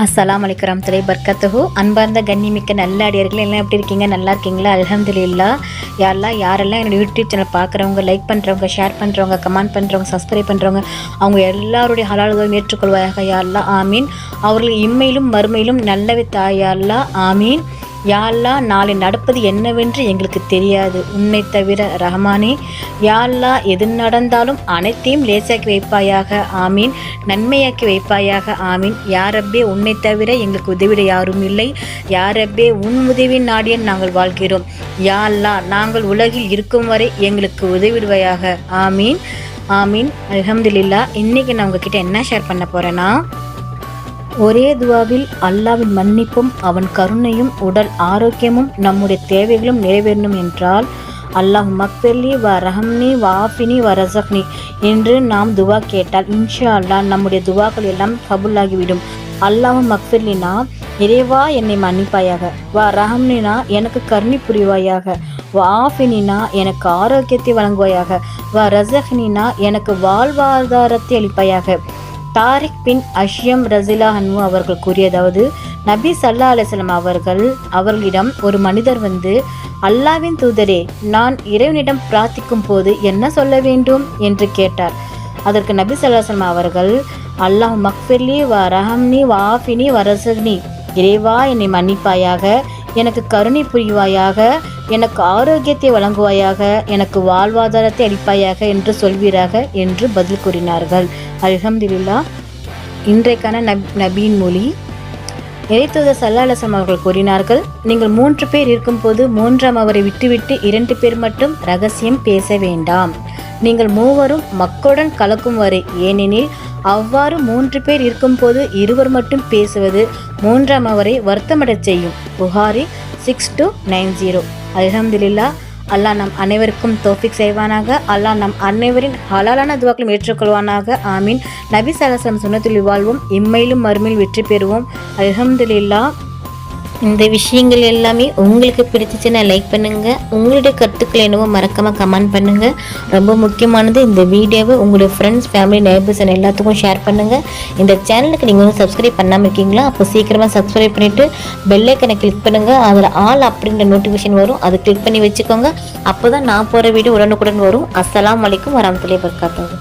அஸ்ஸலாமு அலைக்கும் வரஹ்மத்துல்லாஹி வபரகாத்துஹு. அன்பார்ந்த கண்ணிமிக்க நல்ல அடியார்கள் எல்லாம் எப்படி இருக்கீங்க? நல்லா இருக்கீங்களா? அல்ஹம்துலில்லாஹ். யாரெல்லாம் என்னோடய யூடியூப் சேனல் பார்க்குறவங்க, லைக் பண்ணுறவங்க, ஷேர் பண்ணுறவங்க, கமெண்ட் பண்ணுறவங்க, சப்ஸ்கிரைப் பண்ணுறவங்க, அவங்க எல்லாருடைய ஹலால்களும் ஏற்றுக்கொள்வாயாக யா அல்லாஹ், ஆமீன். அவர்கள் இம்மையிலும் மறுமையிலும் நல்லவை தாயா அல்லாஹ், ஆமீன். யா அல்லாஹ், நாளை நடப்பது என்னவென்று எங்களுக்கு தெரியாது, உன்னை தவிர ரஹ்மானே. யா அல்லாஹ், எது நடந்தாலும் அனைத்தையும் லேசாக்கி வைப்பாயாக, ஆமீன். நன்மையாக்கி வைப்பாயாக, ஆமீன். யா ரப்பே, உன்னை தவிர எங்களுக்கு உதவிட யாரும் இல்லை. யா ரப்பே, உன் உதவியின் நாடியன் நாங்கள் வாழ்கிறோம். யா அல்லாஹ், நாங்கள் உலகில் இருக்கும் வரை எங்களுக்கு உதவிடுவாயாக, ஆமீன் ஆமீன். அல்ஹம்துலில்லாஹ். இன்றைக்கி நான் உங்ககிட்ட என்ன ஷேர் பண்ண போகிறேன்னா, ஒரே துவாவில் அல்லாவின் மன்னிப்பும் அவன் கருணையும் உடல் ஆரோக்கியமும் நம்முடைய தேவைகளும் நிறைவேறணும் என்றால் அல்லாஹ் மக்ஃபிர்லி வ ரஹம்னி வ ஆஃபினி வ ரஸக்னி என்று நாம் துவா கேட்டால் இன்ஷா அல்லாஹ் நம்முடைய துவாக்கள் எல்லாம் கபூலாகிவிடும். அல்லாஹ் மக்ஃபிர்லினா இறைவா என்னை மன்னிப்பாயாக, வ ரஹம்னினா எனக்கு கருணை புரிவாயாக, வ ஆஃபினினா எனக்கு ஆரோக்கியத்தை வழங்குவாயாக, வ ரஸக்னினா எனக்கு வாழ்வாதாரத்தை அளிப்பாயாக. தாரிக் பின் அஷ்யம் ரஸிலா அன்ஹு அவர்கள் கூறியதாவது, நபி ஸல்லல்லாஹு அலைஹி வஸல்லம் அவர்களிடம் ஒரு மனிதர் வந்து, அல்லாவின் தூதரே, நான் இறைவனிடம் பிரார்த்திக்கும் போது என்ன சொல்ல வேண்டும் என்று கேட்டார். அதற்கு நபி ஸல்லல்லாஹு அலைஹி வஸல்லம் அவர்கள், அல்லாஹ் மக்ஃபிர்லி வ ரஹம்னி வ ஆஃபினி வ ரஸக்னி, இறைவா என்னை மன்னிப்பாயாக, எனக்கு கருணை புரிவாயாக, எனக்கு ஆரோக்கியத்தை வழங்குவாயாக, எனக்கு வாழ்வாதாரத்தை அளிப்பாயாக என்று சொல்வீராக என்று பதில் கூறினார்கள். அல்ஹம்துலில்லாஹ். இன்றைக்கான நபியின் மொழி. இறைத்தூதர் ஸல்லல்லாஹு அலைஹி வஸல்லம் அவர்கள் கூறினார்கள், நீங்கள் 3 பேர் இருக்கும்போது 3ஆம் அவரை விட்டுவிட்டு 2 பேர் மட்டும் ரகசியம் பேச வேண்டாம். நீங்கள் 3வரும் மக்களுடன் கலக்கும் வரை, ஏனெனில் அவ்வாறு 3 பேர் இருக்கும்போது 2 மட்டும் பேசுவது 3ஆம் அவரை வருத்தமடச் செய்யும். புகாரி 6290. அல்ஹம்துலில்லாஹ். அல்லாஹ் நம் அனைவருக்கும் தௌஃபீக் செய்வானாக. அல்லாஹ் நம் அனைவரின் ஹலாலான துவாக்களும் ஏற்றுக்கொள்வானாக, ஆமீன். நபி ஸல்லல்லாஹு அலைஹி வஸல்லம் சுன்னத்தில் வாழ்வோம், இம்மையிலும் மறுமையிலும் வெற்றி பெறுவோம். அல்ஹம்துலில்லாஹ். இந்த விஷயங்கள் எல்லாமே உங்களுக்கு பிடிச்சிச்சுன்னா லைக் பண்ணுங்கள். உங்களுடைய கருத்துக்கள் என்னவோ மறக்காமல் கமெண்ட் பண்ணுங்கள். ரொம்ப முக்கியமானது, இந்த வீடியோவை உங்களுடைய ஃப்ரெண்ட்ஸ், ஃபேமிலி, நெய்பர்ஸ் எல்லாத்துக்கும் ஷேர் பண்ணுங்கள். இந்த சேனலுக்கு நீங்கள் வந்து சப்ஸ்கிரைப் பண்ணாமல் இருக்கீங்களா? அப்போ சீக்கிரமாக சப்ஸ்கிரைப் பண்ணிவிட்டு பெல் ஐக்கனை கிளிக் பண்ணுங்கள். அதில் ஆல் அப்படின்ற நோட்டிஃபிகேஷன் வரும், அதை கிளிக் பண்ணி வச்சுக்கோங்க. அப்போ தான் நான் போகிற வீடியோ உடனுக்குடன் வரும். அஸ்ஸலாமு அலைக்கும் வரஹ்மத்துல்லாஹி வபரகாத்துஹு.